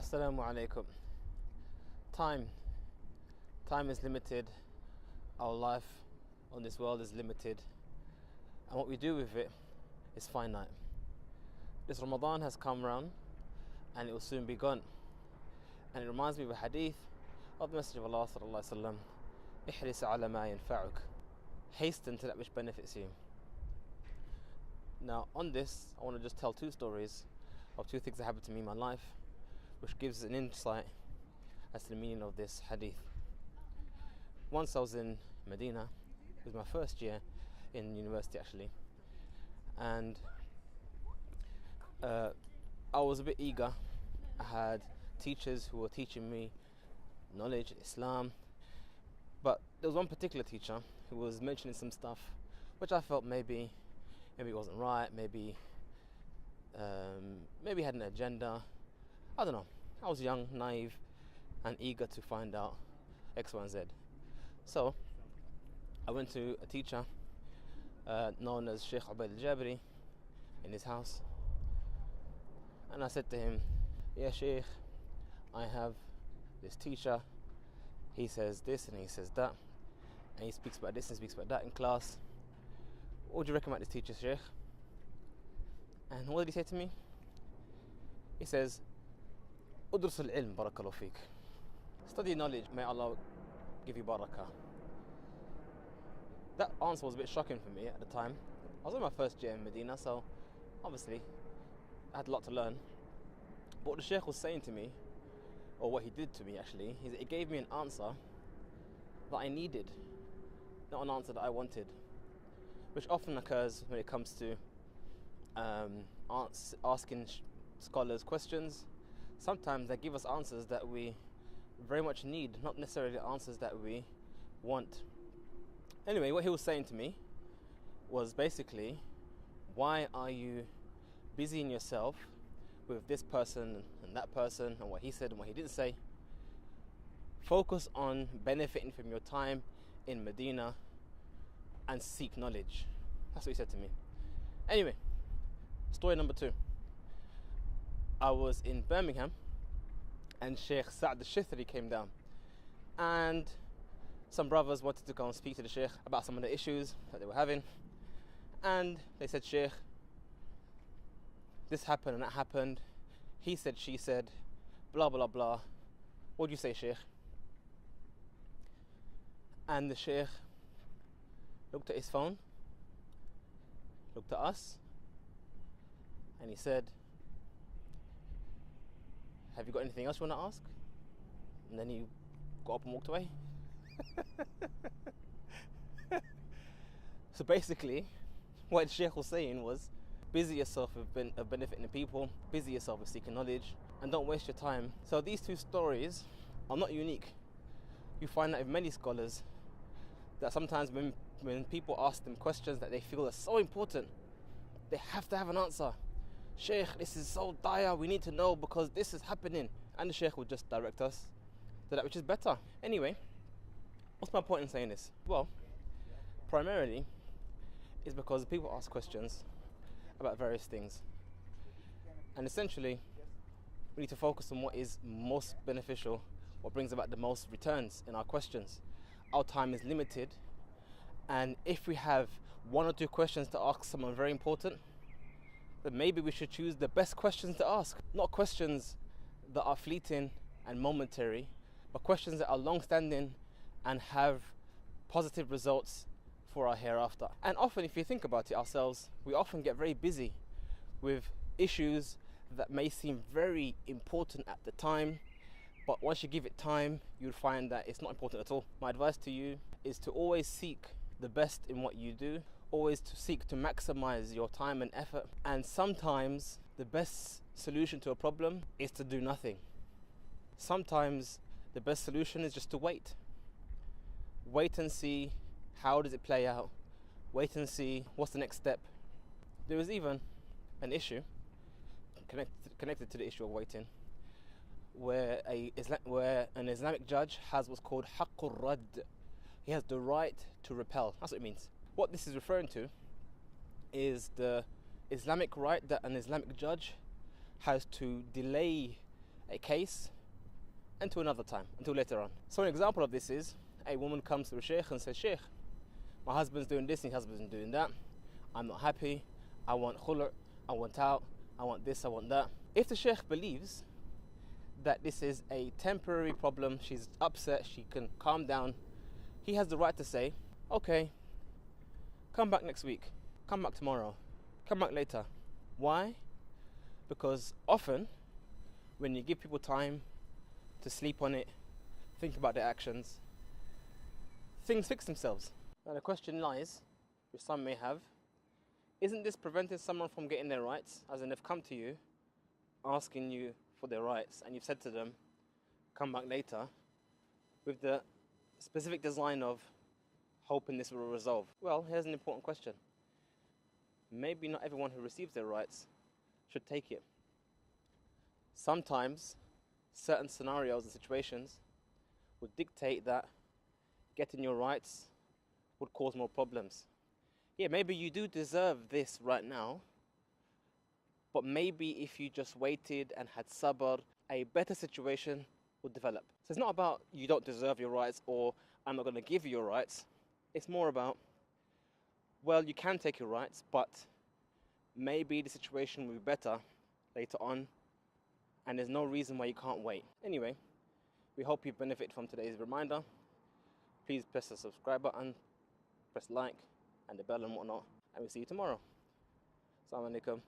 Assalamu alaikum. Time. Time is limited. Our life on this world is limited. And what we do with it is finite. This Ramadan has come round and it will soon be gone. And it reminds me of a hadith of the Messenger of Allah sallallahu alaihi wasallam. Ihris ala ma yanfa'uk. Hasten to that which benefits you. Now on this, I want to just tell two stories of two things that happened to me in my life, which gives an insight as to the meaning of this hadith. Once I was in Medina. It was my first year in university actually, and I was a bit eager. I had teachers who were teaching me knowledge, Islam, but there was one particular teacher who was mentioning some stuff which I felt maybe it wasn't right, maybe he had an agenda. I don't know. I was young, naive, and eager to find out X, Y, and Z. So I went to a teacher known as Sheikh Ubaid al-Jabiri in his house, and I said to him, "Yeah, Sheikh, I have this teacher. He says this and he says that, and he speaks about this and speaks about that in class. What would you recommend this teacher, Sheikh?" And what did he say to me? He says, "Udrus al-ilm, barakallahu feek." Study knowledge, may Allah give you barakah. That answer was a bit shocking for me at the time. I was in my first year in Medina, so obviously I had a lot to learn. But what the Sheikh was saying to me, or what he did to me actually, is that he gave me an answer that I needed, not an answer that I wanted, which often occurs when it comes to asking scholars questions. Sometimes they give us answers that we very much need, not necessarily answers that we want. Anyway, what he was saying to me was basically, why are you busying yourself with this person and that person and what he said and what he didn't say? Focus on benefiting from your time in Medina and seek knowledge. That's what he said to me. Anyway, story number 2. I was in Birmingham and Sheikh Sa'd al-Shithri came down, and some brothers wanted to go and speak to the Sheikh about some of the issues that they were having, and they said, "Sheikh, this happened and that happened, he said, she said, blah blah blah, what do you say, Sheikh?" And the Sheikh looked at his phone, looked at us, and he said, "Have you got anything else you want to ask?" And then he got up and walked away. So basically, what the Sheikh was saying was, busy yourself with benefiting the people, busy yourself with seeking knowledge, and don't waste your time. So these two stories are not unique. You find that with many scholars, that sometimes when people ask them questions that they feel are so important, they have to have an answer. "Sheikh, this is so dire, we need to know because this is happening." And the Sheikh will just direct us to that which is better. Anyway, what's my point in saying this? Well, primarily, it's because people ask questions about various things. And essentially, we need to focus on what is most beneficial, what brings about the most returns in our questions. Our time is limited, and if we have one or two questions to ask someone very important, then maybe we should choose the best questions to ask. Not questions that are fleeting and momentary, but questions that are long-standing and have positive results for our hereafter. And often, if you think about it ourselves, we often get very busy with issues that may seem very important at the time, but once you give it time, you'll find that it's not important at all. My advice to you is to always seek the best in what you do, always to seek to maximize your time and effort. And sometimes the best solution to a problem is to do nothing. Sometimes the best solution is just to wait. Wait and see how does it play out. Wait and see what's the next step. There was even an issue connected to the issue of waiting, where an Islamic judge has what's called haqqur radd. He has the right to repel. That's what it means. What this is referring to is the Islamic right that an Islamic judge has to delay a case until another time, until later on. So an example of this is a woman comes to a sheikh and says, Sheikh, my husband's doing this and his husband's doing that. I'm not happy. I want khulu', I want out, I want this, I want that. If the sheikh believes that this is a temporary problem, she's upset, she can calm down, he has the right to say, okay, come back next week, come back tomorrow, come back later. Why? Because often when you give people time to sleep on it, think about their actions, things fix themselves. Now the question lies, which some may have, isn't this preventing someone from getting their rights? As in, they've come to you asking you for their rights and you've said to them, come back later, with the specific design of hoping this will resolve. Well, here's an important question. Maybe not everyone who receives their rights should take it. Sometimes certain scenarios and situations would dictate that getting your rights would cause more problems. Yeah, maybe you do deserve this right now, but maybe if you just waited and had sabr, a better situation would develop. So it's not about you don't deserve your rights or I'm not going to give you your rights. It's more about, well, you can take your rights, but maybe the situation will be better later on and there's no reason why you can't wait. Anyway, we hope you benefit from today's reminder. Please press the subscribe button, press like and the bell and whatnot, and we'll see you tomorrow. Assalamu alaikum.